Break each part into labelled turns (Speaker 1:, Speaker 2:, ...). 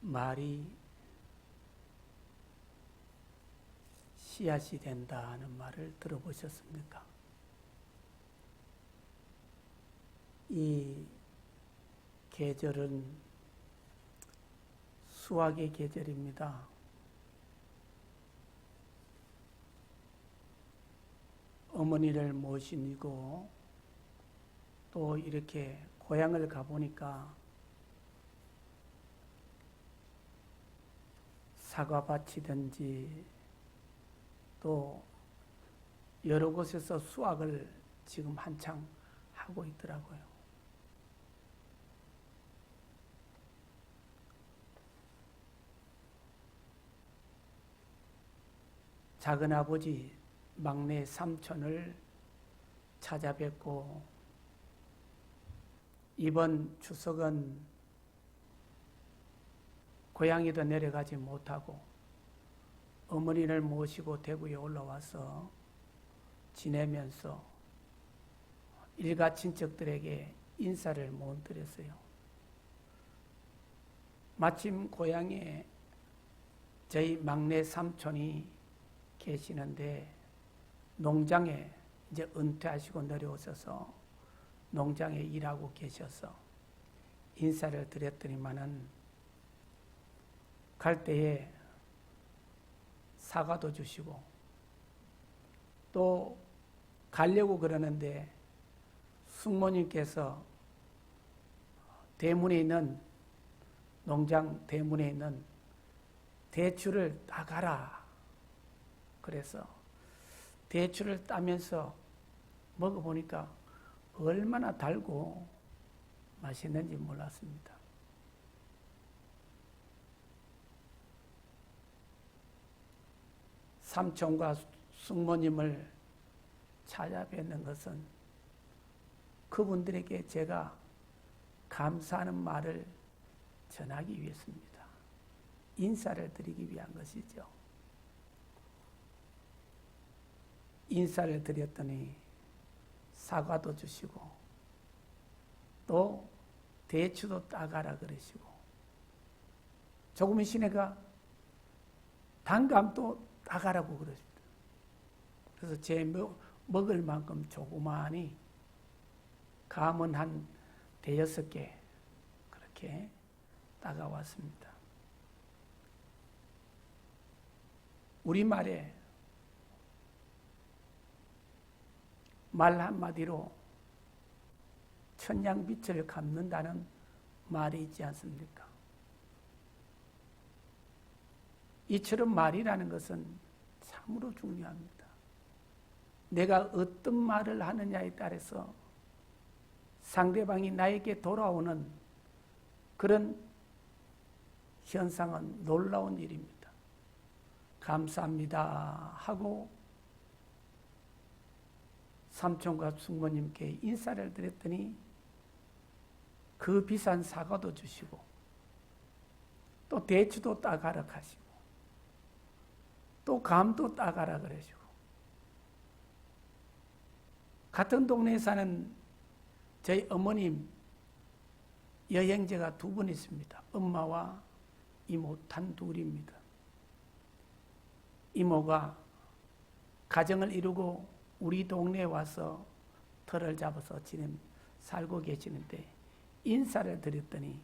Speaker 1: 말이 씨앗이 된다 하는 말을 들어보셨습니까? 이 계절은 수확의 계절입니다. 어머니를 모시고 또 이렇게 고향을 가보니까 사과밭이든지 또 여러 곳에서 수확을 지금 한창 하고 있더라고요. 작은아버지, 막내 삼촌을 찾아뵙고 이번 추석은 고향에도 내려가지 못하고 어머니를 모시고 대구에 올라와서 지내면서 일가 친척들에게 인사를 못 드렸어요. 마침 고향에 저희 막내 삼촌이 계시는데 농장에 이제 은퇴하시고 내려오셔서 농장에 일하고 계셔서 인사를 드렸더니만은 갈 때에 사과도 주시고 또 가려고 그러는데 숙모님께서 대문에 있는 농장 대문에 있는 대추를 따가라. 그래서 대추를 따면서 먹어보니까 얼마나 달고 맛있는지 몰랐습니다. 삼촌과 숙모님을 찾아뵙는 것은 그분들에게 제가 감사하는 말을 전하기 위해서입니다. 인사를 드리기 위한 것이죠. 인사를 드렸더니 사과도 주시고 또 대추도 따가라 그러시고 조금 있으니까 단감도 따가라고 그러십니다. 그래서 제 먹을 만큼 조그마하니 감은 한 5개 그렇게 따가왔습니다. 우리말에 말 한마디로 천냥빛을 갚는다는 말이 있지 않습니까? 이처럼 말이라는 것은 참으로 중요합니다. 내가 어떤 말을 하느냐에 따라서 상대방이 나에게 돌아오는 그런 현상은 놀라운 일입니다. 감사합니다 하고 삼촌과 숙모님께 인사를 드렸더니 그 비싼 사과도 주시고 또 대추도 따가라 하시고 또 감도 따가라 그러시고 같은 동네에 사는 저희 어머님 여행자가 2분 있습니다. 엄마와 이모 단둘입니다. 이모가 가정을 이루고 우리 동네에 와서 터를 잡아서 살고 계시는데 인사를 드렸더니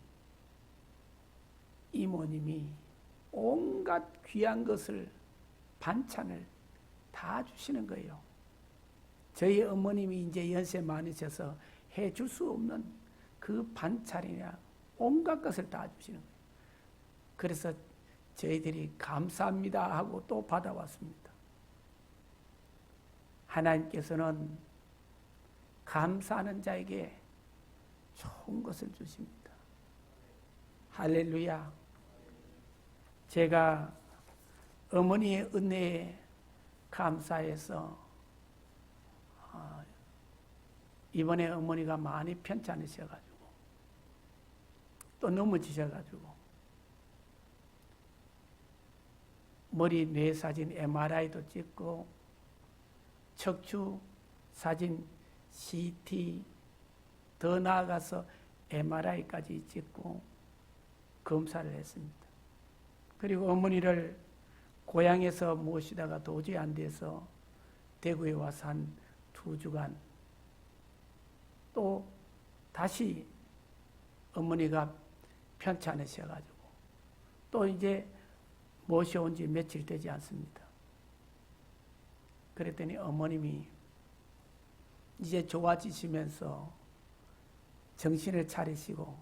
Speaker 1: 이모님이 온갖 귀한 것을 반찬을 다 주시는 거예요. 저희 어머님이 이제 연세 많으셔서 해줄 수 없는 그 반찬이나 온갖 것을 다 주시는 거예요. 그래서 저희들이 감사합니다 하고 또 받아왔습니다. 하나님께서는 감사하는 자에게 좋은 것을 주십니다. 할렐루야. 제가 어머니의 은혜에 감사해서 이번에 어머니가 많이 편찮으셔가지고 또 넘어지셔가지고 머리 뇌 사진 MRI도 찍고 척추 사진 CT 더 나아가서 MRI까지 찍고 검사를 했습니다. 그리고 어머니를 고향에서 모시다가 도저히 안 돼서 대구에 와서 한 2주간 또 다시 어머니가 편찮으셔가지고 또 이제 모셔온 지 며칠 되지 않습니다. 그랬더니 어머님이 이제 좋아지시면서 정신을 차리시고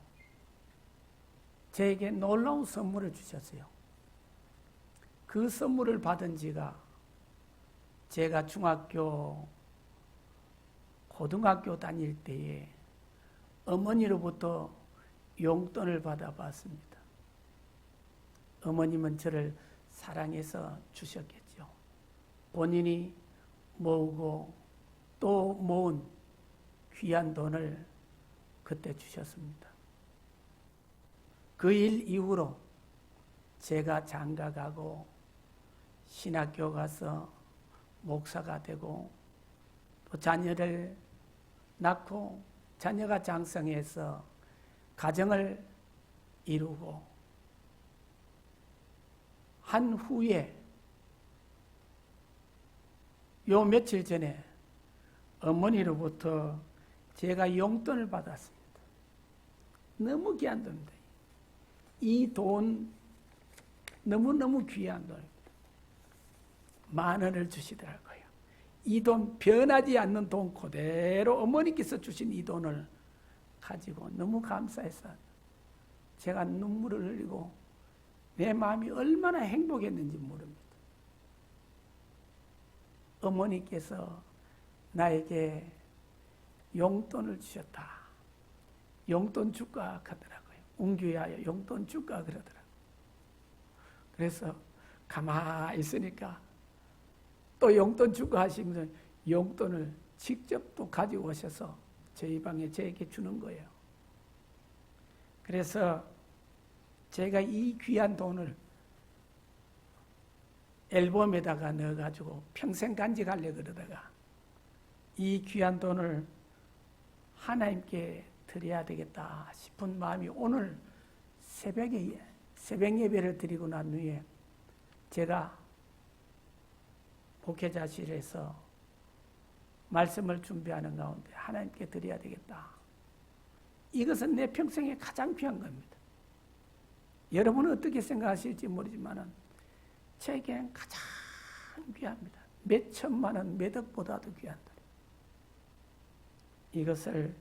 Speaker 1: 저에게 놀라운 선물을 주셨어요. 그 선물을 받은 지가 제가 중학교, 고등학교 다닐 때에 어머니로부터 용돈을 받아봤습니다. 어머님은 저를 사랑해서 주셨겠죠. 본인이 모으고 또 모은 귀한 돈을 그때 주셨습니다. 그 일 이후로 제가 장가 가고 신학교 가서 목사가 되고 또 자녀를 낳고 자녀가 장성해서 가정을 이루고 한 후에 요 며칠 전에 어머니로부터 제가 용돈을 받았습니다. 너무 귀한 돈입니다. 이 돈 너무너무 귀한 돈입니다. 10,000원을 주시더라고요. 이 돈 변하지 않는 돈 그대로 어머니께서 주신 이 돈을 가지고 너무 감사해서 제가 눈물을 흘리고 내 마음이 얼마나 행복했는지 모릅니다. 어머니께서 나에게 용돈을 주셨다. 용돈 줄까 하더라고요. 웅규야 용돈 줄까 그러더라고요. 그래서 가만히 있으니까 또 용돈 줄까 하시면서 용돈을 직접 또 가지고 오셔서 저희 방에 저에게 주는 거예요. 그래서 제가 이 귀한 돈을 앨범에다가 넣어가지고 평생 간직하려고 그러다가 이 귀한 돈을 하나님께 드려야 되겠다 싶은 마음이 오늘 새벽에 새벽 예배를 드리고 난 후에 제가 목회자실에서 말씀을 준비하는 가운데 하나님께 드려야 되겠다. 이것은 내 평생에 가장 귀한 겁니다. 여러분은 어떻게 생각하실지 모르지만 제게는 가장 귀합니다. 몇 천만 원, 몇 억보다도 귀한 돈. 이것을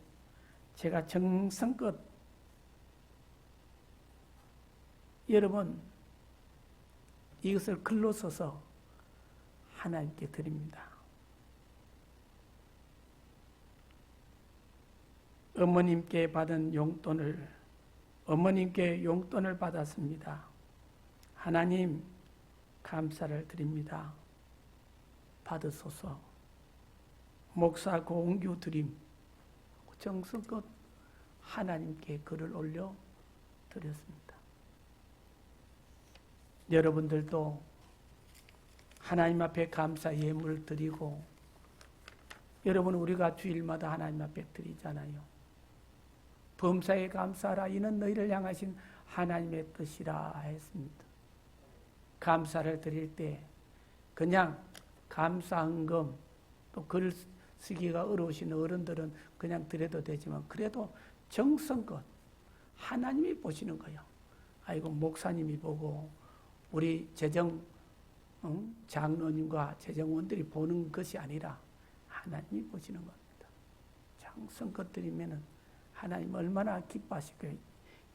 Speaker 1: 제가 정성껏 여러분 이것을 글로 써서 하나님께 드립니다. 어머님께 받은 용돈을 어머님께 용돈을 받았습니다. 하나님 감사를 드립니다. 받으소서. 목사 고은규 드림 정성껏 하나님께 글을 올려 드렸습니다. 여러분들도 하나님 앞에 감사 예물을 드리고 여러분 우리가 주일마다 하나님 앞에 드리잖아요. 범사에 감사하라 이는 너희를 향하신 하나님의 뜻이라 했습니다. 감사를 드릴 때 그냥 감사헌금 또 글 쓰기가 어려우신 어른들은 그냥 드려도 되지만 그래도 정성껏 하나님이 보시는 거예요. 아이고 목사님이 보고 우리 재정 장로님과 재정원들이 보는 것이 아니라 하나님이 보시는 겁니다. 정성껏 드리면은 하나님 얼마나 기뻐하실까요?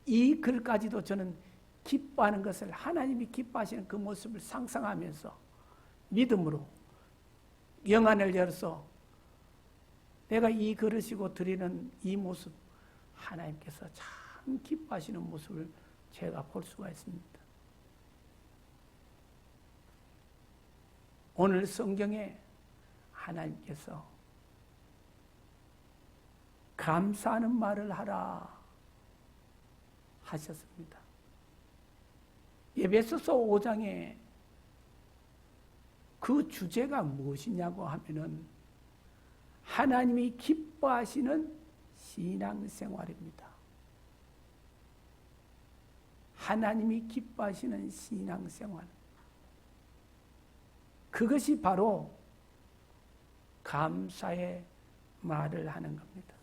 Speaker 1: 이 글까지도 저는 기뻐하는 것을 하나님이 기뻐하시는 그 모습을 상상하면서 믿음으로 영안을 열어서 내가 이 그릇이고 드리는 이 모습 하나님께서 참 기뻐하시는 모습을 제가 볼 수가 있습니다. 오늘 성경에 하나님께서 감사하는 말을 하라 하셨습니다. 에베소서 5장에 그 주제가 무엇이냐고 하면은 하나님이 기뻐하시는 신앙생활입니다. 하나님이 기뻐하시는 신앙생활, 그것이 바로 감사의 말을 하는 겁니다.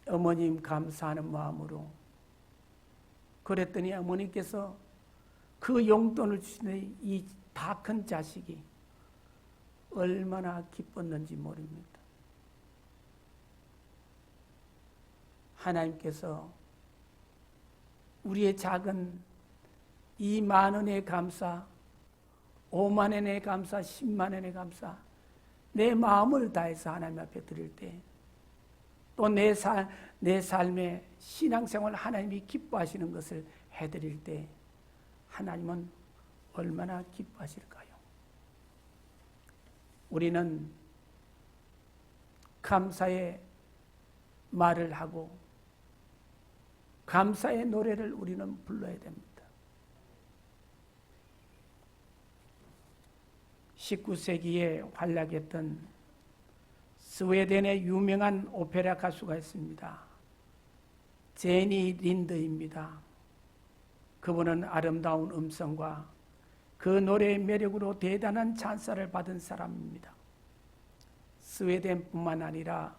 Speaker 1: 어머님 감사하는 마음으로 그랬더니 어머니께서 그 용돈을 주시는 이 다 큰 자식이 얼마나 기뻤는지 모릅니다. 하나님께서 우리의 작은 2만 원의 감사, 5만 원의 감사, 10만 원의 감사, 내 마음을 다해서 하나님 앞에 드릴 때, 또 내 삶의 신앙생활 하나님이 기뻐하시는 것을 해드릴 때 하나님은 얼마나 기뻐하실까요? 우리는 감사의 말을 하고 감사의 노래를 우리는 불러야 됩니다. 19세기에 활약했던 스웨덴의 유명한 오페라 가수가 있습니다. 제니 린드입니다. 그분은 아름다운 음성과 그 노래의 매력으로 대단한 찬사를 받은 사람입니다. 스웨덴뿐만 아니라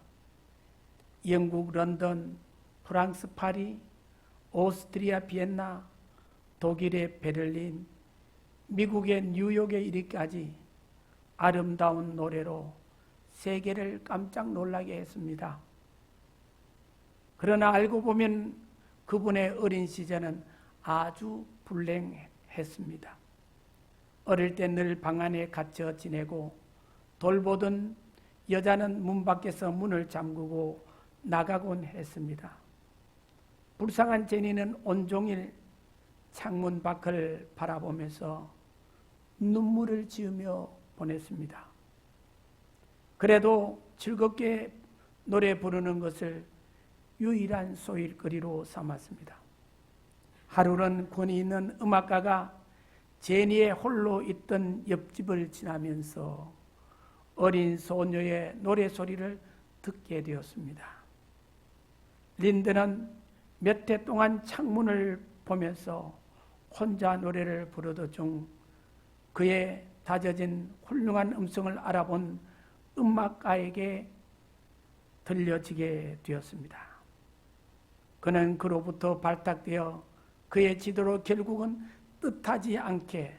Speaker 1: 영국 런던, 프랑스 파리, 오스트리아 비엔나, 독일의 베를린, 미국의 뉴욕에 이르기까지 아름다운 노래로 세계를 깜짝 놀라게 했습니다. 그러나 알고 보면 그분의 어린 시절은 아주 불행했습니다. 어릴 때 늘 방 안에 갇혀 지내고 돌보던 여자는 문 밖에서 문을 잠그고 나가곤 했습니다. 불쌍한 제니는 온종일 창문 밖을 바라보면서 눈물을 지으며 보냈습니다. 그래도 즐겁게 노래 부르는 것을 유일한 소일거리로 삼았습니다. 하루는 권위 있는 음악가가 제니의 홀로 있던 옆집을 지나면서 어린 소녀의 노래소리를 듣게 되었습니다. 린드는 몇 해 동안 창문을 보면서 혼자 노래를 부르던 중 그의 다져진 훌륭한 음성을 알아본 음악가에게 들려지게 되었습니다. 그는 그로부터 발탁되어 그의 지도로 결국은 뜻하지 않게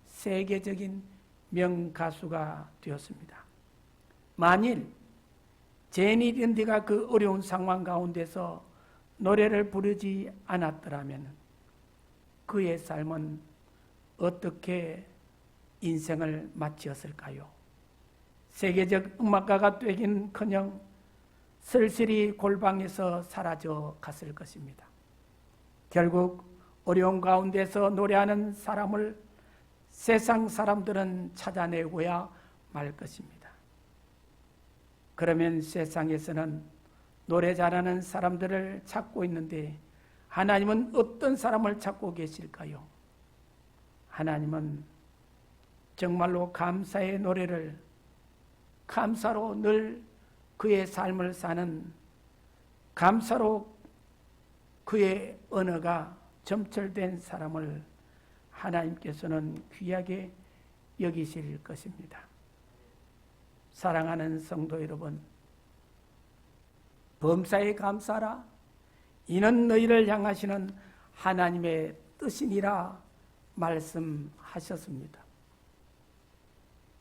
Speaker 1: 세계적인 명가수가 되었습니다. 만일 제니 린드가 그 어려운 상황 가운데서 노래를 부르지 않았더라면 그의 삶은 어떻게 인생을 마치었을까요? 세계적 음악가가 되긴커녕 쓸쓸히 골방에서 사라져 갔을 것입니다. 결국 어려운 가운데서 노래하는 사람을 세상 사람들은 찾아내고야 말 것입니다. 그러면 세상에서는 노래 잘하는 사람들을 찾고 있는데 하나님은 어떤 사람을 찾고 계실까요? 하나님은 정말로 감사의 노래를, 감사로 늘 그의 삶을 사는, 감사로 그의 언어가 점철된 사람을 하나님께서는 귀하게 여기실 것입니다. 사랑하는 성도 여러분, 범사에 감사하라. 이는 너희를 향하시는 하나님의 뜻이니라 말씀하셨습니다.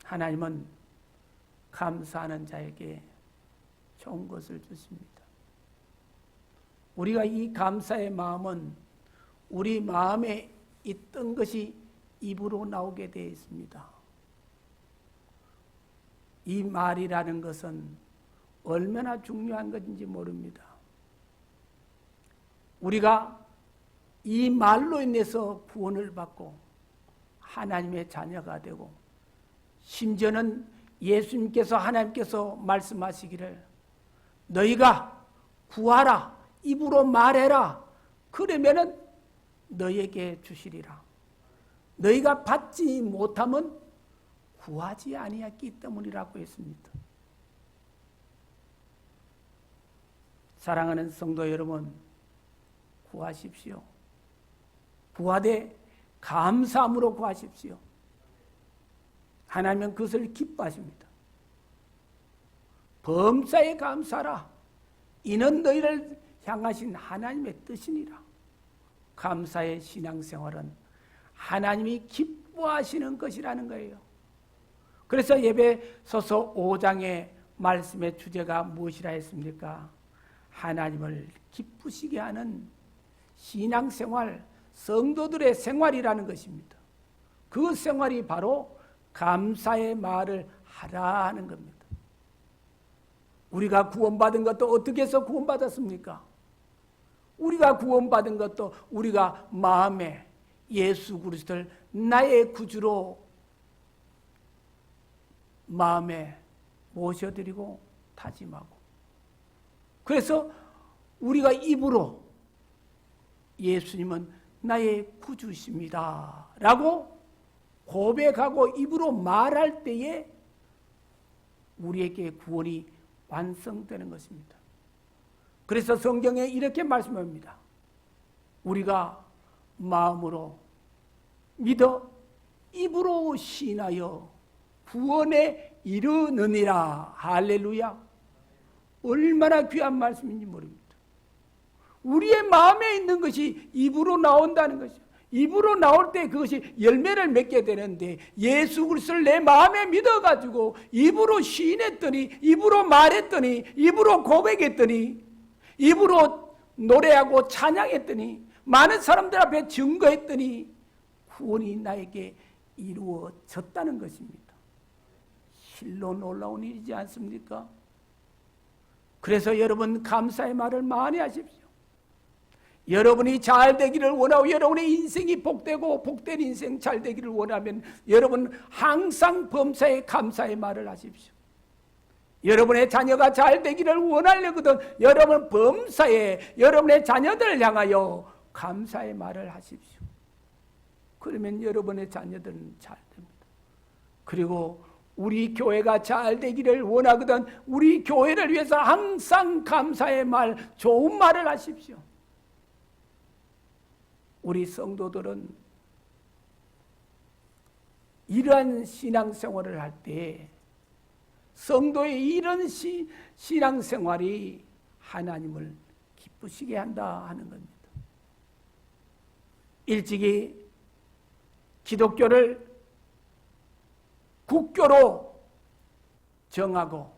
Speaker 1: 하나님은 감사하는 자에게 좋은 것을 주십니다. 우리가 이 감사의 마음은 우리 마음에 있던 것이 입으로 나오게 되어 있습니다. 이 말이라는 것은 얼마나 중요한 것인지 모릅니다. 우리가 이 말로 인해서 구원을 받고 하나님의 자녀가 되고, 심지어는 예수님께서, 하나님께서 말씀하시기를 너희가 구하라, 입으로 말해라, 그러면은 너희에게 주시리라. 너희가 받지 못하면 구하지 아니했기 때문이라고 했습니다. 사랑하는 성도 여러분, 구하십시오. 구하되 감사함으로 구하십시오. 하나님은 그것을 기뻐하십니다. 범사에 감사라. 이는 너희를 향하신 하나님의 뜻이니라. 감사의 신앙생활은 하나님이 기뻐하시는 것이라는 거예요. 그래서 에베소서 5장의 말씀의 주제가 무엇이라 했습니까? 하나님을 기쁘시게 하는 신앙생활, 성도들의 생활이라는 것입니다. 그 생활이 바로 감사의 말을 하라 하는 겁니다. 우리가 구원받은 것도 어떻게 해서 구원받았습니까? 우리가 구원받은 것도 우리가 마음에 예수 그리스도를 나의 구주로 마음에 모셔드리고 다짐하고, 그래서 우리가 입으로 예수님은 나의 구주십니다 라고 고백하고 입으로 말할 때에 우리에게 구원이 완성되는 것입니다. 그래서 성경에 이렇게 말씀합니다. 우리가 마음으로 믿어 입으로 신하여 구원에 이르느니라. 할렐루야. 얼마나 귀한 말씀인지 모릅니다. 우리의 마음에 있는 것이 입으로 나온다는 것이죠. 입으로 나올 때 그것이 열매를 맺게 되는데, 예수 그리스도를 내 마음에 믿어가지고 입으로 시인했더니, 입으로 말했더니, 입으로 고백했더니, 입으로 노래하고 찬양했더니, 많은 사람들 앞에 증거했더니 구원이 나에게 이루어졌다는 것입니다. 실로 놀라운 일이지 않습니까? 그래서 여러분 감사의 말을 많이 하십시오. 여러분이 잘 되기를 원하고 여러분의 인생이 복되고 복된 인생 잘 되기를 원하면 여러분 항상 범사에 감사의 말을 하십시오. 여러분의 자녀가 잘 되기를 원하려거든 여러분 범사에 여러분의 자녀들을 향하여 감사의 말을 하십시오. 그러면 여러분의 자녀들은 잘 됩니다. 그리고 우리 교회가 잘 되기를 원하거든 우리 교회를 위해서 항상 감사의 말, 좋은 말을 하십시오. 우리 성도들은 이러한 신앙생활을 할 때 성도의 이런 신앙생활이 하나님을 기쁘시게 한다 하는 겁니다. 일찍이 기독교를 국교로 정하고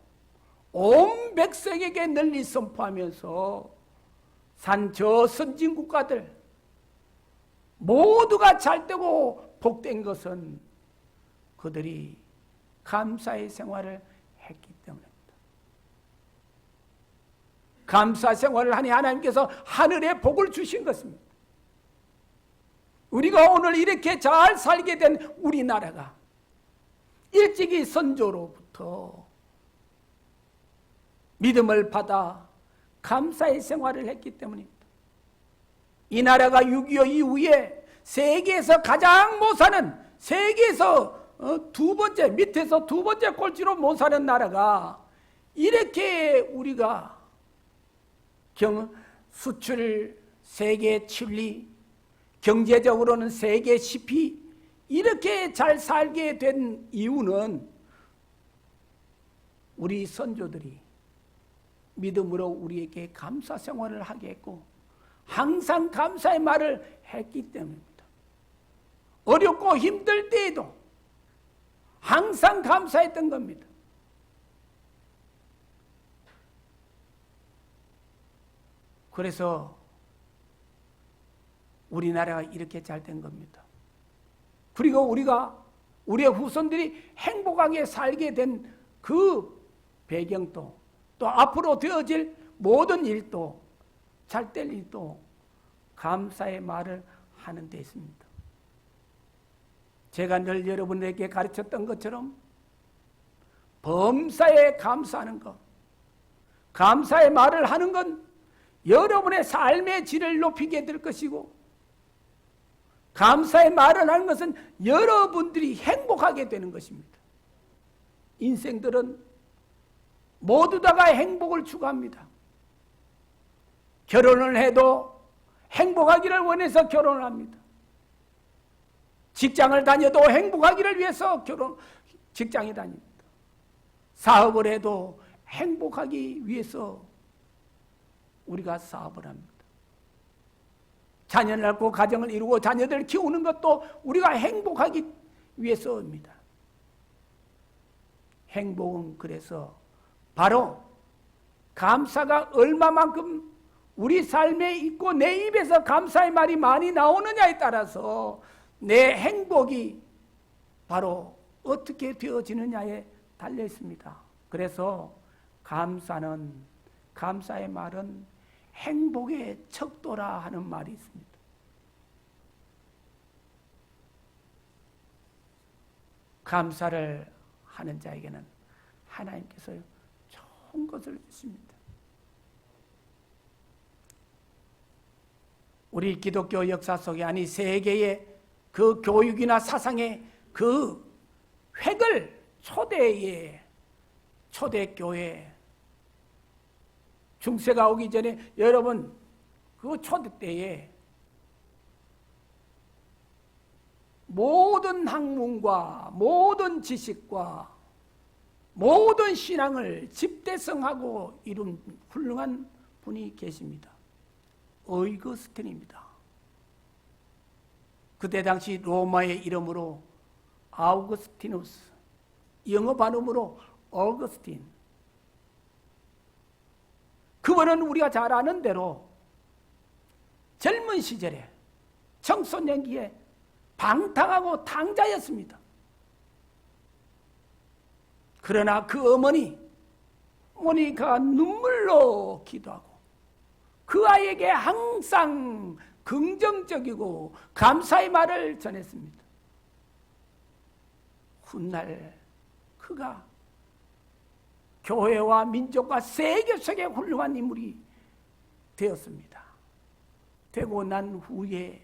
Speaker 1: 온 백성에게 널리 선포하면서 산 저 선진국가들 모두가 잘되고 복된 것은 그들이 감사의 생활을 했기 때문입니다. 감사 생활을 하니 하나님께서 하늘의 복을 주신 것입니다. 우리가 오늘 이렇게 잘 살게 된 우리나라가 일찍이 선조로부터 믿음을 받아 감사의 생활을 했기 때문입니다. 이 나라가 6.25 이후에 세계에서 가장 못 사는, 세계에서 두 번째, 밑에서 두 번째 꼴찌로 못 사는 나라가 이렇게 우리가 수출 세계 7위, 경제적으로는 세계 10위 이렇게 잘 살게 된 이유는 우리 선조들이 믿음으로 우리에게 감사 생활을 하게 했고 항상 감사의 말을 했기 때문입니다. 어렵고 힘들 때에도 항상 감사했던 겁니다. 그래서 우리나라가 이렇게 잘 된 겁니다. 그리고 우리의 후손들이 행복하게 살게 된 그 배경도 또 앞으로 되어질 모든 일도 잘 될 일도 감사의 말을 하는 데 있습니다. 제가 늘 여러분에게 가르쳤던 것처럼 범사에 감사하는 것, 감사의 말을 하는 건 여러분의 삶의 질을 높이게 될 것이고 감사의 말을 하는 것은 여러분들이 행복하게 되는 것입니다. 인생들은 모두 다가 행복을 추구합니다. 결혼을 해도 행복하기를 원해서 결혼을 합니다. 직장을 다녀도 행복하기를 위해서 직장에 다닙니다. 사업을 해도 행복하기 위해서 우리가 사업을 합니다. 자녀를 낳고 가정을 이루고 자녀들을 키우는 것도 우리가 행복하기 위해서입니다. 행복은 그래서 바로 감사가 얼마만큼 우리 삶에 있고 내 입에서 감사의 말이 많이 나오느냐에 따라서 내 행복이 바로 어떻게 되어지느냐에 달려 있습니다. 그래서 감사의 말은 행복의 척도라 하는 말이 있습니다. 감사를 하는 자에게는 하나님께서 좋은 것을 주십니다. 우리 기독교 역사 속에 아니 세계의 그 교육이나 사상의 그 획을 초대교회 중세가 오기 전에 여러분 그 초대 때에 모든 학문과 모든 지식과 모든 신앙을 집대성하고 이룬 훌륭한 분이 계십니다. 어이거스틴입니다. 그때 당시 로마의 이름으로 아우구스티누스, 영어 발음으로 어거스틴. 그분은 우리가 잘 아는 대로 젊은 시절에 청소년기에 방탕하고 탕자였습니다. 그러나 그 어머니가 눈물로 기도하고 그 아이에게 항상 긍정적이고 감사의 말을 전했습니다. 훗날 그가 교회와 민족과 세계 속의 훌륭한 인물이 되었습니다. 되고 난 후에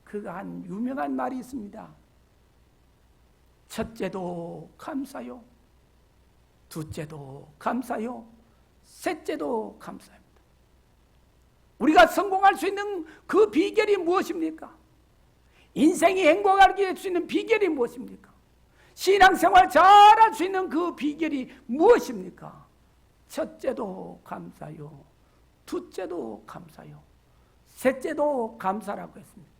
Speaker 1: 그가 한 유명한 말이 있습니다. 첫째도 감사요, 둘째도 감사요, 셋째도 감사합니다. 우리가 성공할 수 있는 그 비결이 무엇입니까? 인생이 행복하게 할 수 있는 비결이 무엇입니까? 신앙생활 잘할 수 있는 그 비결이 무엇입니까? 첫째도 감사요, 둘째도 감사요, 셋째도 감사라고 했습니다.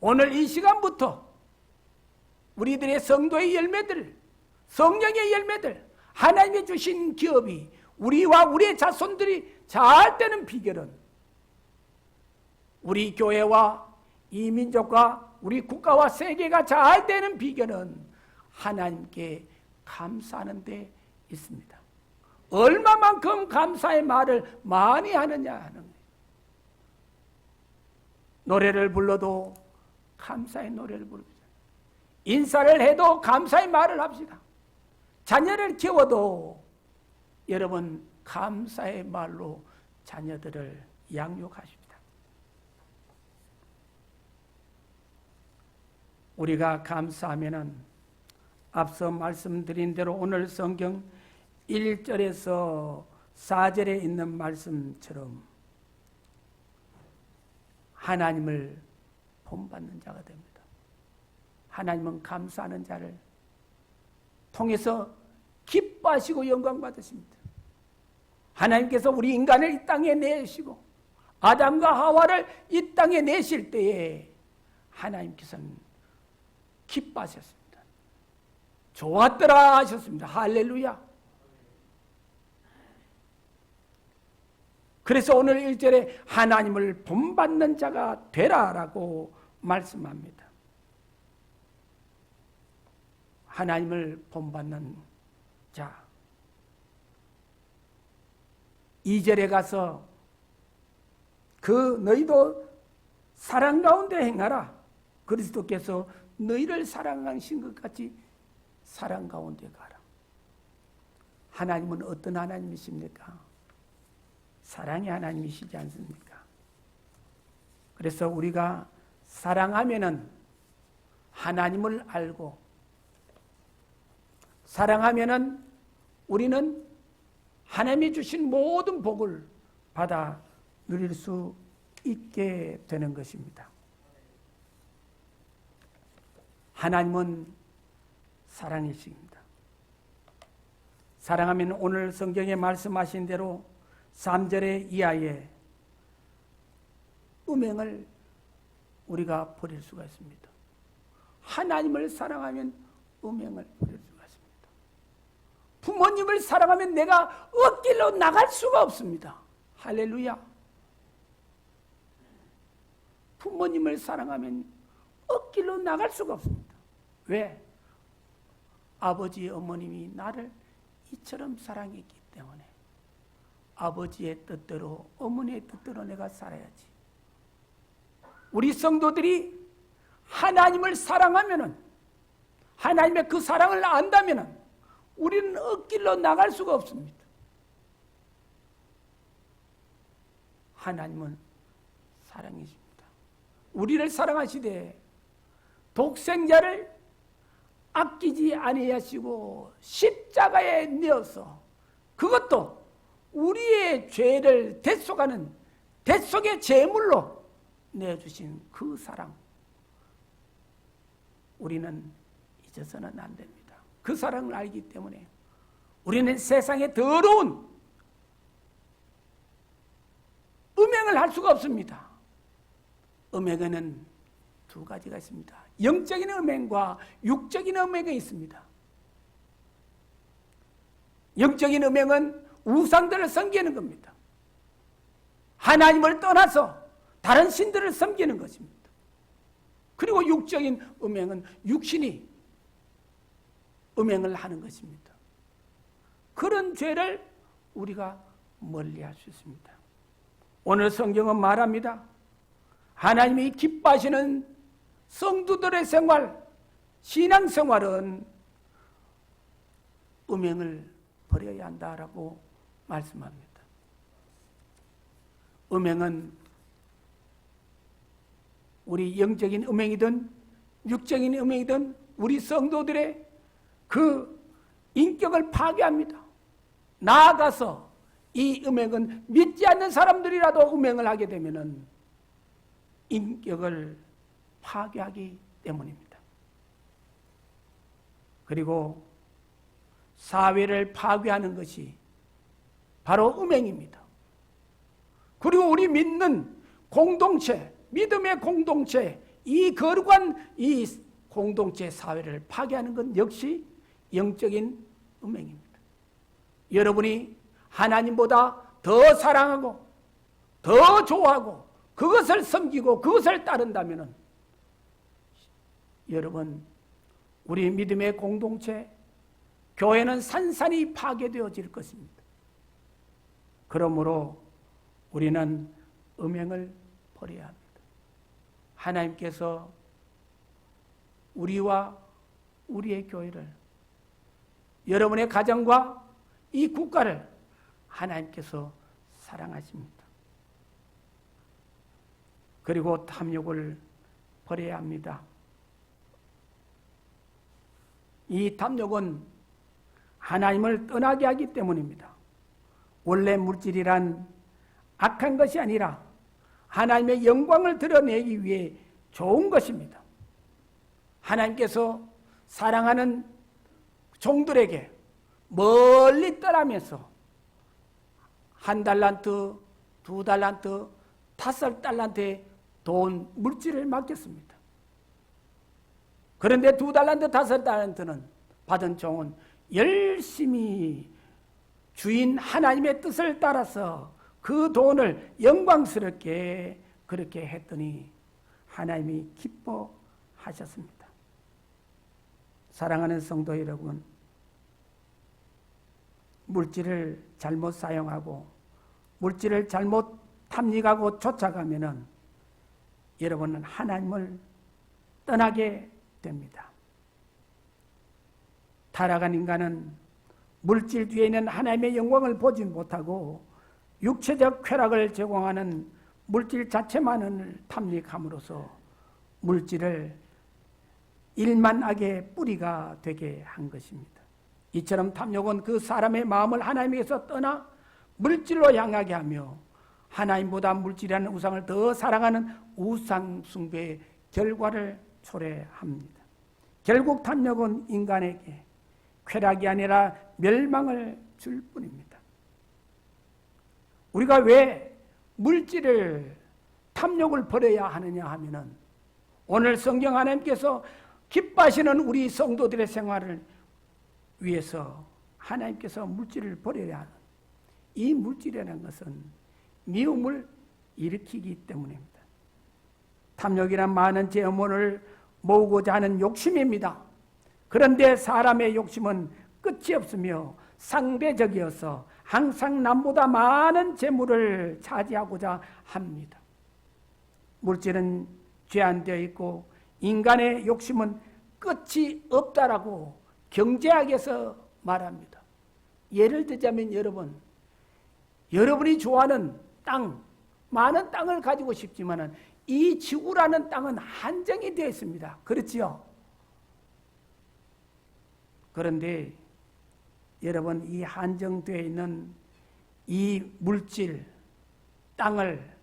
Speaker 1: 오늘 이 시간부터 우리들의 성도의 열매들, 성령의 열매들, 하나님이 주신 기업이 우리와 우리의 자손들이 잘 되는 비결은 우리 교회와 이 민족과 우리 국가와 세계가 잘 되는 비결은 하나님께 감사하는 데 있습니다. 얼마만큼 감사의 말을 많이 하느냐 하는 거예요. 노래를 불러도 감사의 노래를 부릅니다. 인사를 해도 감사의 말을 합시다. 자녀를 키워도 여러분 감사의 말로 자녀들을 양육하십니다. 우리가 감사하면은 앞서 말씀드린 대로 오늘 성경 1절에서 4절에 있는 말씀처럼 하나님을 본받는 자가 됩니다. 하나님은 감사하는 자를 통해서 기뻐하시고 영광 받으십니다. 하나님께서 우리 인간을 이 땅에 내시고 아담과 하와를 이 땅에 내실 때에 하나님께서는 기뻐하셨습니다. 좋았더라 하셨습니다. 할렐루야. 그래서 오늘 1절에 하나님을 본받는 자가 되라라고 말씀합니다. 하나님을 본받는 자. 2절에 가서 너희도 사랑 가운데 행하라. 그리스도께서 너희를 사랑하신 것 같이 사랑 가운데 가라. 하나님은 어떤 하나님이십니까? 사랑의 하나님이시지 않습니까? 그래서 우리가 사랑하면은 하나님을 알고 사랑하면은 우리는 하나님이 주신 모든 복을 받아 누릴 수 있게 되는 것입니다. 하나님은 사랑이십니다. 사랑하면 오늘 성경에 말씀하신 대로 3절의 이하에 음행을 우리가 버릴 수가 있습니다. 하나님을 사랑하면 음행을 버릴 수가 있습니다. 부모님을 사랑하면 내가 엇길로 나갈 수가 없습니다. 할렐루야. 부모님을 사랑하면 엇길로 나갈 수가 없습니다. 왜? 아버지, 어머님이 나를 이처럼 사랑했기 때문에 아버지의 뜻대로, 어머니의 뜻대로 내가 살아야지. 우리 성도들이 하나님을 사랑하면은, 하나님의 그 사랑을 안다면은 우리는 엇길로 나갈 수가 없습니다. 하나님은 사랑이십니다. 우리를 사랑하시되 독생자를 아끼지 아니하시고 십자가에 내어서, 그것도 우리의 죄를 대속하는 대속의 제물로 내어주신 그 사랑, 우리는 잊어서는 안 됩니다. 그 사랑을 알기 때문에 우리는 세상의 더러운 음행을 할 수가 없습니다. 음행에는 두 가지가 있습니다. 영적인 음행과 육적인 음행이 있습니다. 영적인 음행은 우상들을 섬기는 겁니다. 하나님을 떠나서 다른 신들을 섬기는 것입니다. 그리고 육적인 음행은 육신이 음행을 하는 것입니다. 그런 죄를 우리가 멀리할 수 있습니다. 오늘 성경은 말합니다. 하나님이 기뻐하시는 성도들의 생활, 신앙생활은 음행을 버려야 한다라고 말씀합니다. 음행은 우리 영적인 음행이든 육적인 음행이든 우리 성도들의 그 인격을 파괴합니다. 나아가서 이 음행은 믿지 않는 사람들이라도 음행을 하게 되면은 인격을 파괴하기 때문입니다. 그리고 사회를 파괴하는 것이 바로 음행입니다. 그리고 우리 믿는 공동체, 믿음의 공동체, 이 거룩한 이 공동체 사회를 파괴하는 것 역시 영적인 음행입니다. 여러분이 하나님보다 더 사랑하고 더 좋아하고 그것을 섬기고 그것을 따른다면 여러분, 우리 믿음의 공동체, 교회는 산산이 파괴되어질 것입니다. 그러므로 우리는 음행을 버려야 합니다. 하나님께서 우리와 우리의 교회를, 여러분의 가정과 이 국가를 하나님께서 사랑하십니다. 그리고 탐욕을 버려야 합니다. 이 탐욕은 하나님을 떠나게 하기 때문입니다. 원래 물질이란 악한 것이 아니라 하나님의 영광을 드러내기 위해 좋은 것입니다. 하나님께서 사랑하는 종들에게 멀리 떠나면서 1달란트, 2달란트, 5달란트의 돈, 물질을 맡겼습니다. 그런데 2달란트, 5달란트는 받은 종은 열심히 주인 하나님의 뜻을 따라서 그 돈을 영광스럽게 그렇게 했더니 하나님이 기뻐하셨습니다. 사랑하는 성도 여러분, 물질을 잘못 사용하고 물질을 잘못 탐닉하고 쫓아가면은 여러분은 하나님을 떠나게 됩니다. 타락한 인간은 물질 뒤에 있는 하나님의 영광을 보지 못하고 육체적 쾌락을 제공하는 물질 자체만을 탐닉함으로써 물질을 일만하게 뿌리가 되게 한 것입니다. 이처럼 탐욕은 그 사람의 마음을 하나님에게서 떠나 물질로 향하게 하며 하나님보다 물질이라는 우상을 더 사랑하는 우상 숭배의 결과를 초래합니다. 결국 탐욕은 인간에게 쾌락이 아니라 멸망을 줄 뿐입니다. 우리가 왜 물질을 탐욕을 버려야 하느냐 하면은 오늘 성경 하나님께서 기뻐하시는 우리 성도들의 생활을 위해서 하나님께서 물질을 버려야 하는 이 물질이라는 것은 미움을 일으키기 때문입니다. 탐욕이란 많은 재물을 모으고자 하는 욕심입니다. 그런데 사람의 욕심은 끝이 없으며 상대적이어서 항상 남보다 많은 재물을 차지하고자 합니다. 물질은 제한되어 있고 인간의 욕심은 끝이 없다라고 경제학에서 말합니다. 예를 들자면 여러분이 좋아하는 땅, 많은 땅을 가지고 싶지만은 이 지구라는 땅은 한정이 되어 있습니다. 그렇지요? 그런데 여러분, 이 한정되어 있는 이 물질, 땅을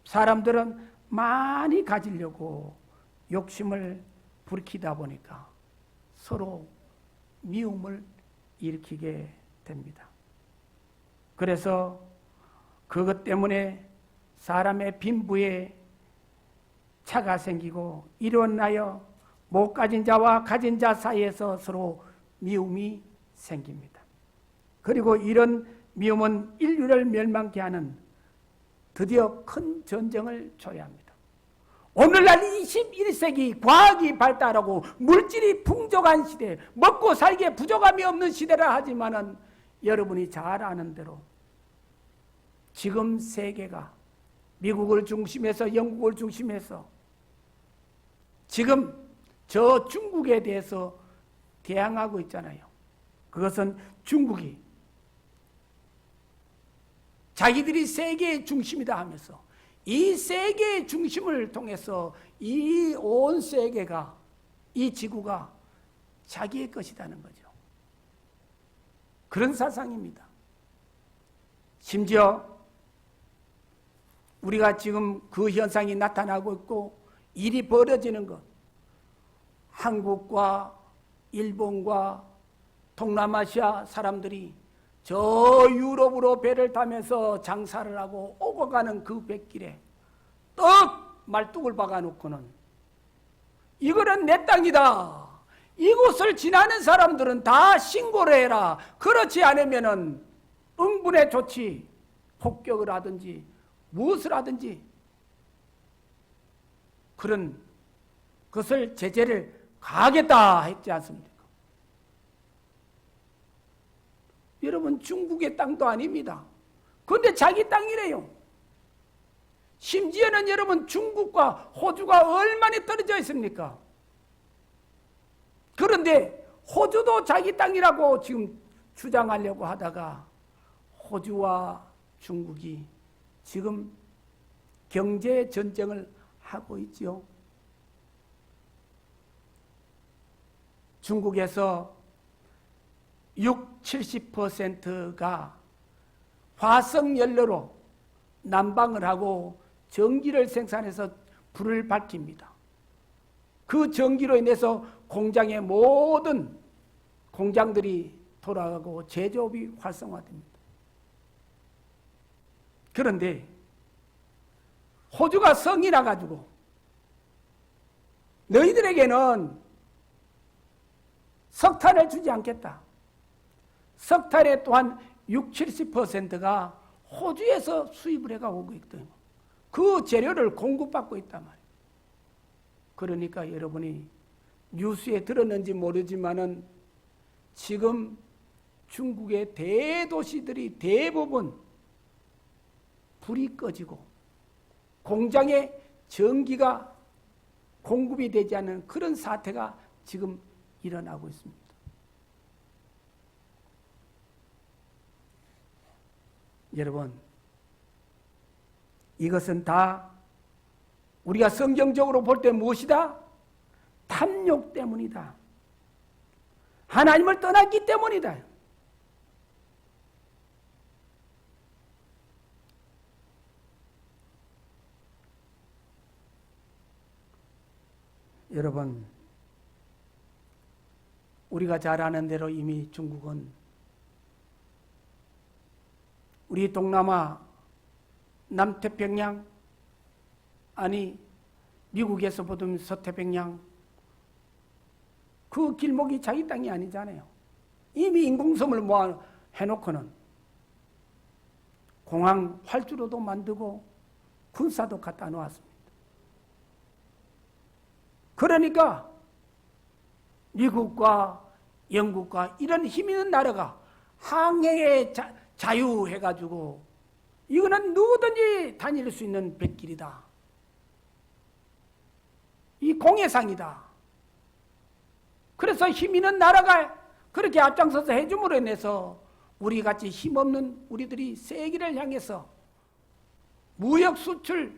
Speaker 1: 사람들은 많이 가지려고 욕심을 불키다 보니까 서로 미움을 일으키게 됩니다. 그래서 그것 때문에 사람의 빈부에 차가 생기고 이로 인하여 못 가진 자와 가진 자 사이에서 서로 미움이 생깁니다. 그리고 이런 미움은 인류를 멸망케 하는 드디어 큰 전쟁을 초래합니다. 오늘날 21세기 과학이 발달하고 물질이 풍족한 시대, 먹고 살기에 부족함이 없는 시대라 하지만은 여러분이 잘 아는 대로 지금 세계가 미국을 중심해서 영국을 중심해서 지금 저 중국에 대해서 대항하고 있잖아요. 그것은 중국이 자기들이 세계의 중심이다 하면서 이 세계의 중심을 통해서 이 온 세계가, 이 지구가 자기의 것이라는 거죠. 그런 사상입니다. 심지어 우리가 지금 그 현상이 나타나고 있고 일이 벌어지는 것, 한국과 일본과 동남아시아 사람들이 저 유럽으로 배를 타면서 장사를 하고 오고 가는 그 뱃길에 떡 말뚝을 박아놓고는 이거는 내 땅이다. 이곳을 지나는 사람들은 다 신고를 해라. 그렇지 않으면은 응분의 조치, 폭격을 하든지 무엇을 하든지 그런 것을 제재를 가하겠다 했지 않습니까? 여러분, 중국의 땅도 아닙니다. 그런데 자기 땅이래요. 심지어는 여러분, 중국과 호주가 얼마나 떨어져 있습니까? 그런데 호주도 자기 땅이라고 지금 주장하려고 하다가 호주와 중국이 지금 경제 전쟁을 하고 있죠. 중국에서 70%가 화석연료로 난방을 하고 전기를 생산해서 불을 밝힙니다. 그 전기로 인해서 공장의 모든 공장들이 돌아가고 제조업이 활성화됩니다. 그런데 호주가 성이 나가지고 너희들에게는 석탄을 주지 않겠다. 석탄의 또한 70%가 호주에서 수입을 해가 오고 있거든요. 그 재료를 공급받고 있단 말이에요. 그러니까 여러분이 뉴스에 들었는지 모르지만은 지금 중국의 대도시들이 대부분 불이 꺼지고 공장에 전기가 공급이 되지 않는 그런 사태가 지금 일어나고 있습니다. 여러분, 이것은 다 우리가 성경적으로 볼 때 무엇이다? 탐욕 때문이다. 하나님을 떠났기 때문이다. 여러분, 우리가 잘 아는 대로 이미 중국은 우리 동남아 남태평양, 아니 미국에서 보면 서태평양, 그 길목이 자기 땅이 아니잖아요. 이미 인공섬을 모아 해놓고는 공항 활주로도 만들고 군사도 갖다 놓았습니다. 그러니까 미국과 영국과 이런 힘 있는 나라가 항해에 자유해가지고 이거는 누구든지 다닐 수 있는 백길이다. 이 공해상이다. 그래서 힘 있는 나라가 그렇게 앞장서서 해줌으로 인해서 우리같이 힘없는 우리들이 세계를 향해서 무역 수출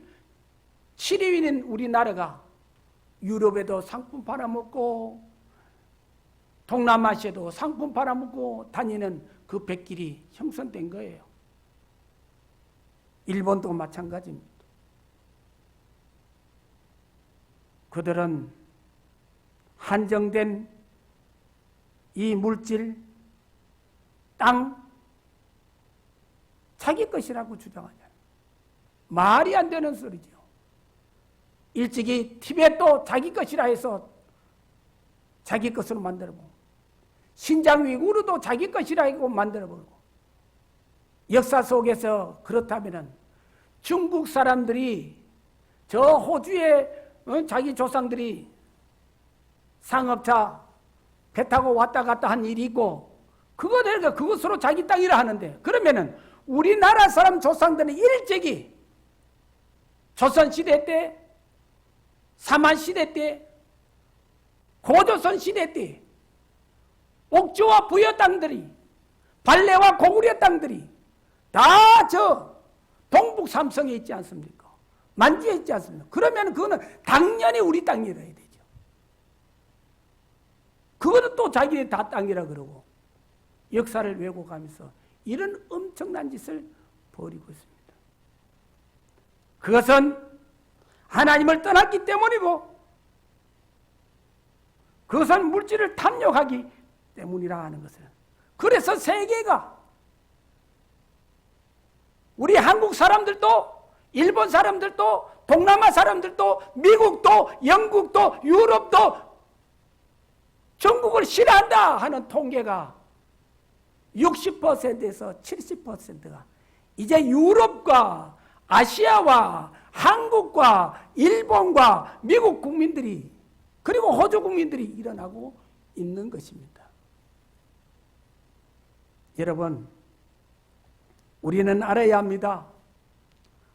Speaker 1: 7위인 우리나라가 유럽에도 상품 팔아먹고 동남아시아도 상품 팔아먹고 다니는 그 백길이 형성된 거예요. 일본도 마찬가지입니다. 그들은 한정된 이 물질, 땅, 자기 것이라고 주장하잖아요. 말이 안 되는 소리죠. 일찍이 티벳도 자기 것이라 해서 자기 것으로 만들어보고, 신장 위구르도 자기 것이라 하고 만들어보고, 역사 속에서 그렇다면 중국 사람들이 저 호주에 자기 조상들이 상업차 배 타고 왔다 갔다 한 일이 있고 그것으로 자기 땅이라 하는데, 그러면은 우리나라 사람 조상들은 일찍이 조선시대 때, 사만시대 때, 고조선 시대 때 옥조와 부여 땅들이, 발레와 고구려 땅들이 다 저 동북 삼성에 있지 않습니까? 만주에 있지 않습니까? 그러면 그거는 당연히 우리 땅이라 해야 되죠. 그거는 또 자기네 다 땅이라 그러고 역사를 왜곡하면서 이런 엄청난 짓을 벌이고 있습니다. 그것은 하나님을 떠났기 때문이고 그것은 물질을 탐욕하기 때문이라 하는 것을. 그래서 세계가, 우리 한국 사람들도, 일본 사람들도, 동남아 사람들도, 미국도, 영국도, 유럽도 중국을 싫어한다 하는 통계가 60%에서 70%가 이제 유럽과 아시아와 한국과 일본과 미국 국민들이, 그리고 호주 국민들이 일어나고 있는 것입니다. 여러분, 우리는 알아야 합니다.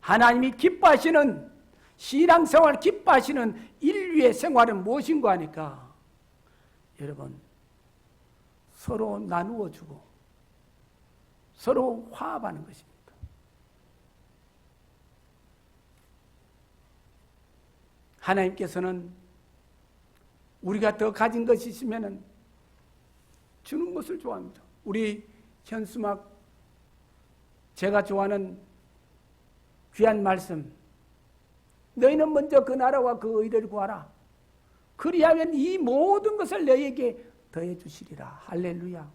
Speaker 1: 하나님이 기뻐하시는 신앙생활, 기뻐하시는 인류의 생활은 무엇인가 하니까 여러분, 서로 나누어 주고 서로 화합하는 것입니다. 하나님께서는 우리가 더 가진 것이 있으면 주는 것을 좋아합니다. 우리 현수막, 제가 좋아하는 귀한 말씀, 너희는 먼저 그 나라와 그 의를 구하라. 그리하면 이 모든 것을 너희에게 더해 주시리라. 할렐루야.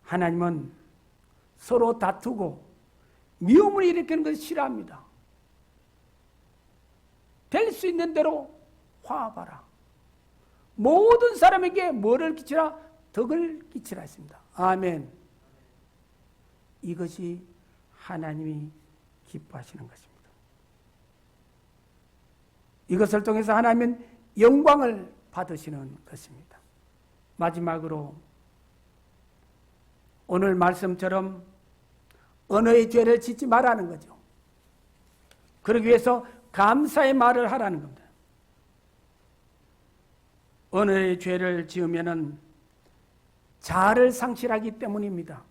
Speaker 1: 하나님은 서로 다투고 미움을 일으키는 것을 싫어합니다. 될 수 있는 대로 화합하라. 모든 사람에게 뭐를 끼치라? 덕을 끼치라 했습니다. 아멘. 이것이 하나님이 기뻐하시는 것입니다. 이것을 통해서 하나님은 영광을 받으시는 것입니다. 마지막으로 오늘 말씀처럼 언어의 죄를 짓지 말라는 거죠. 그러기 위해서 감사의 말을 하라는 겁니다. 언어의 죄를 지으면은 자아를 상실하기 때문입니다.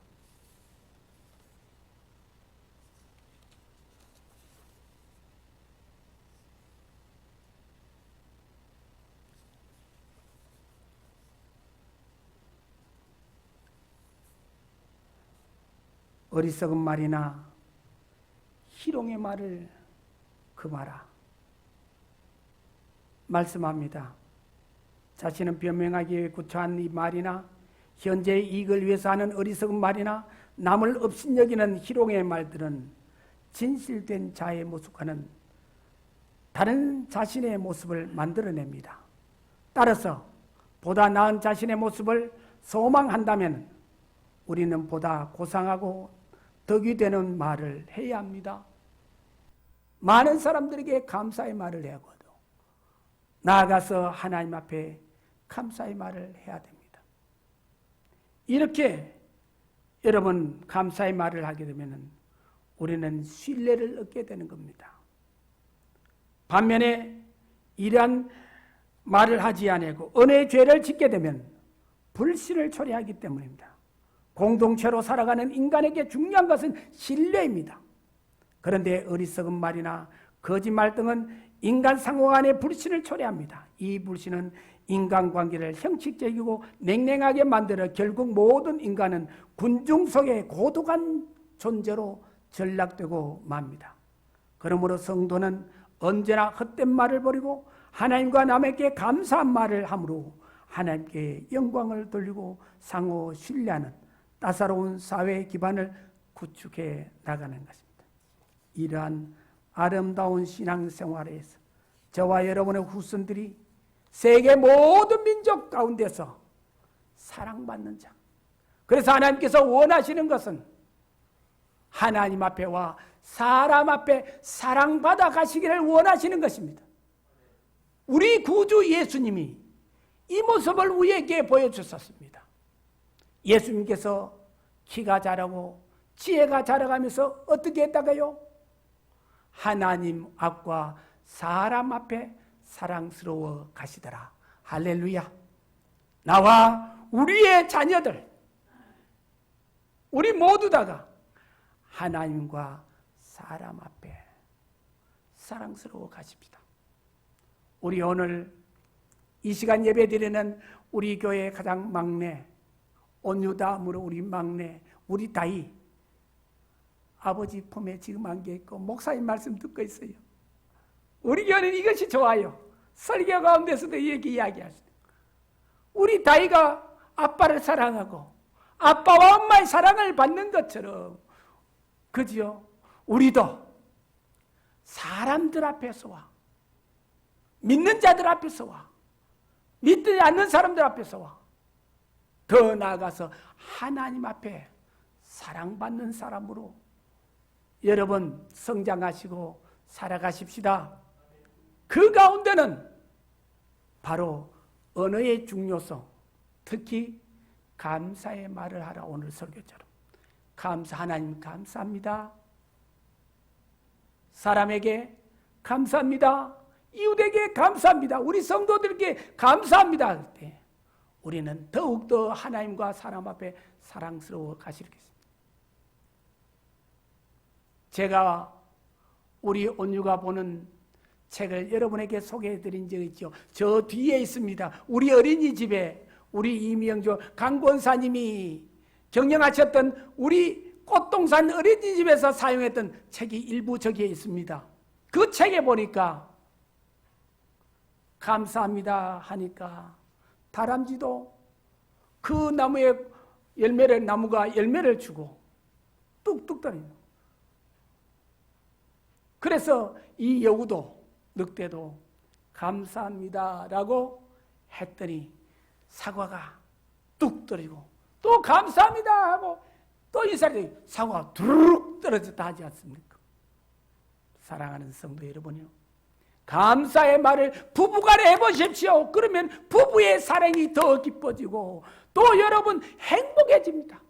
Speaker 1: 어리석은 말이나 희롱의 말을 금하라 말씀합니다. 자신은 변명하기에 구차한 이 말이나 현재의 이익을 위해서 하는 어리석은 말이나 남을 업신여기는 희롱의 말들은 진실된 자의 모습과는 다른 자신의 모습을 만들어냅니다. 따라서 보다 나은 자신의 모습을 소망한다면 우리는 보다 고상하고 덕이 되는 말을 해야 합니다. 많은 사람들에게 감사의 말을 해야 하거든. 나아가서 하나님 앞에 감사의 말을 해야 됩니다. 이렇게 여러분 감사의 말을 하게 되면 우리는 신뢰를 얻게 되는 겁니다. 반면에 이러한 말을 하지 아니하고 은혜의 죄를 짓게 되면 불신을 초래하기 때문입니다. 공동체로 살아가는 인간에게 중요한 것은 신뢰입니다. 그런데 어리석은 말이나 거짓말 등은 인간 상호 간의 불신을 초래합니다. 이 불신은 인간관계를 형식적이고 냉랭하게 만들어 결국 모든 인간은 군중 속의 고독한 존재로 전락되고 맙니다. 그러므로 성도는 언제나 헛된 말을 버리고 하나님과 남에게 감사한 말을 함으로 하나님께 영광을 돌리고 상호 신뢰하는 따사로운 사회의 기반을 구축해 나가는 것입니다. 이러한 아름다운 신앙생활에서 저와 여러분의 후손들이 세계 모든 민족 가운데서 사랑받는 자. 그래서 하나님께서 원하시는 것은 하나님 앞에와 사람 앞에 사랑받아 가시기를 원하시는 것입니다. 우리 구주 예수님이 이 모습을 우리에게 보여주셨습니다. 예수님께서 키가 자라고 지혜가 자라가면서 어떻게 했다가요? 하나님 앞과 사람 앞에 사랑스러워 가시더라. 할렐루야. 나와 우리의 자녀들, 우리 모두 다가 하나님과 사람 앞에 사랑스러워 가십니다. 우리 오늘 이 시간 예배 드리는 우리 교회의 가장 막내, 온유다음으로 우리 막내, 우리 다이, 아버지 품에 지금 안겨 있고 목사님 말씀 듣고 있어요. 우리 교회는 이것이 좋아요. 설교 가운데서도 이렇게 이야기하시죠. 우리 다이가 아빠를 사랑하고 아빠와 엄마의 사랑을 받는 것처럼, 그지요? 우리도 사람들 앞에서와 믿는 자들 앞에서와 믿지 않는 사람들 앞에서와 더 나아가서 하나님 앞에 사랑받는 사람으로 여러분 성장하시고 살아가십시다. 그 가운데는 바로 언어의 중요성, 특히 감사의 말을 하라. 오늘 설교처럼 하나님 감사합니다. 사람에게 감사합니다. 이웃에게 감사합니다. 우리 성도들에게 감사합니다 할 때 우리는 더욱더 하나님과 사람 앞에 사랑스러워 가시겠습니다. 제가 우리 온유가 보는 책을 여러분에게 소개해드린 적이 있죠. 저 뒤에 있습니다. 우리 어린이집에 우리 이명조 강권사님이 경영하셨던 우리 꽃동산 어린이집에서 사용했던 책이 일부 저기에 있습니다. 그 책에 보니까 감사합니다 하니까 다람쥐도 그 나무가 열매를 주고 뚝뚝 떨어져요. 그래서 이 여우도 늑대도 감사합니다 라고 했더니 사과가 뚝 떨어지고 또 감사합니다 하고 또 인사를 사과가 두루룩 떨어졌다 하지 않습니까? 사랑하는 성도 여러분이요, 감사의 말을 부부간에 해보십시오. 그러면 부부의 사랑이 더 깊어지고 또 여러분 행복해집니다.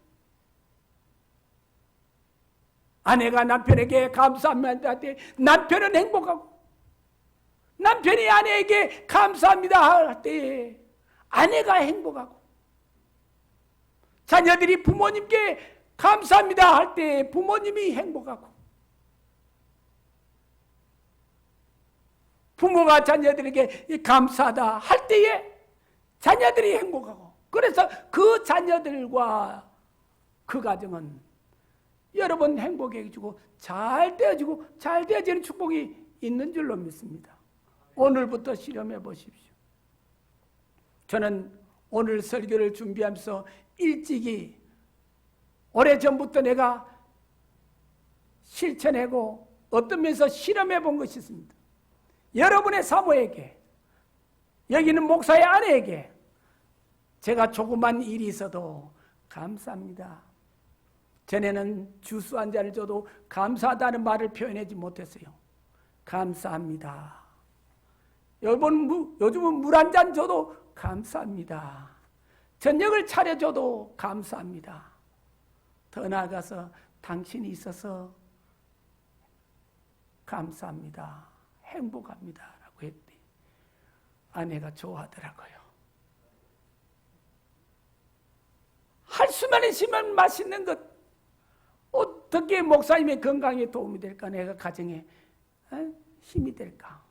Speaker 1: 아내가 남편에게 감사합니다 할 때 남편은 행복하고, 남편이 아내에게 감사합니다 할 때 아내가 행복하고, 자녀들이 부모님께 감사합니다 할 때 부모님이 행복하고, 부모가 자녀들에게 감사하다 할 때에 자녀들이 행복하고, 그래서 그 자녀들과 그 가정은 여러분 행복해지고 잘 되어지고 잘 되어지는 축복이 있는 줄로 믿습니다. 오늘부터 실험해 보십시오. 저는 오늘 설교를 준비하면서 일찍이 오래전부터 내가 실천하고 어떤 면에서 실험해 본 것이 있습니다. 여러분의 사모에게, 여기는 목사의 아내에게 제가 조그만 일이 있어도 감사합니다. 전에는 주스 한 잔을 줘도 감사하다는 말을 표현하지 못했어요. 감사합니다. 요즘은 물 한 잔 줘도 감사합니다. 저녁을 차려줘도 감사합니다. 더 나아가서 당신이 있어서 감사합니다. 행복합니다. 라고 했더니 아내가 좋아하더라고요. 할 수만 있으면 맛있는 것, 어떻게 목사님의 건강에 도움이 될까? 내가 가정에 힘이 될까?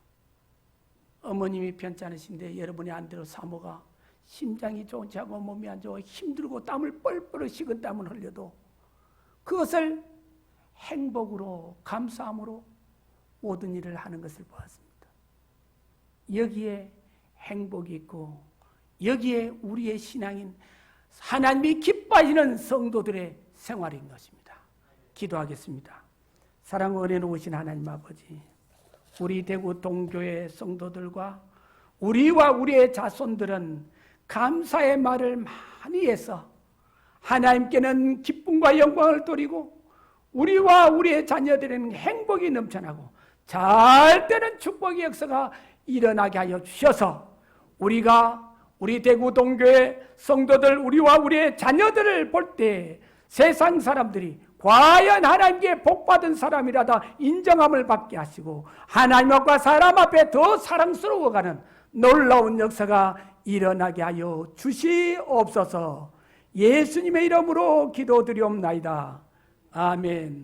Speaker 1: 어머님이 편찮으신데 여러분이 안대로 사모가 심장이 좋지 않고 몸이 안 좋아 힘들고 땀을 뻘뻘 식은 땀을 흘려도 그것을 행복으로 감사함으로 모든 일을 하는 것을 보았습니다. 여기에 행복이 있고 여기에 우리의 신앙인 하나님이 기뻐하시는 성도들의 생활인 것입니다. 기도하겠습니다. 사랑 은혜로우신 하나님 아버지, 우리 대구 동교회 성도들과 우리와 우리의 자손들은 감사의 말을 많이 해서 하나님께는 기쁨과 영광을 돌리고 우리와 우리의 자녀들에는 행복이 넘쳐나고 잘 되는 축복의 역사가 일어나게 하여 주셔서 우리가 우리 대구 동교회 성도들 우리와 우리의 자녀들을 볼 때 세상 사람들이 과연 하나님께 복받은 사람이라다 인정함을 받게 하시고 하나님 앞과 사람 앞에 더 사랑스러워가는 놀라운 역사가 일어나게 하여 주시옵소서. 예수님의 이름으로 기도드리옵나이다. 아멘.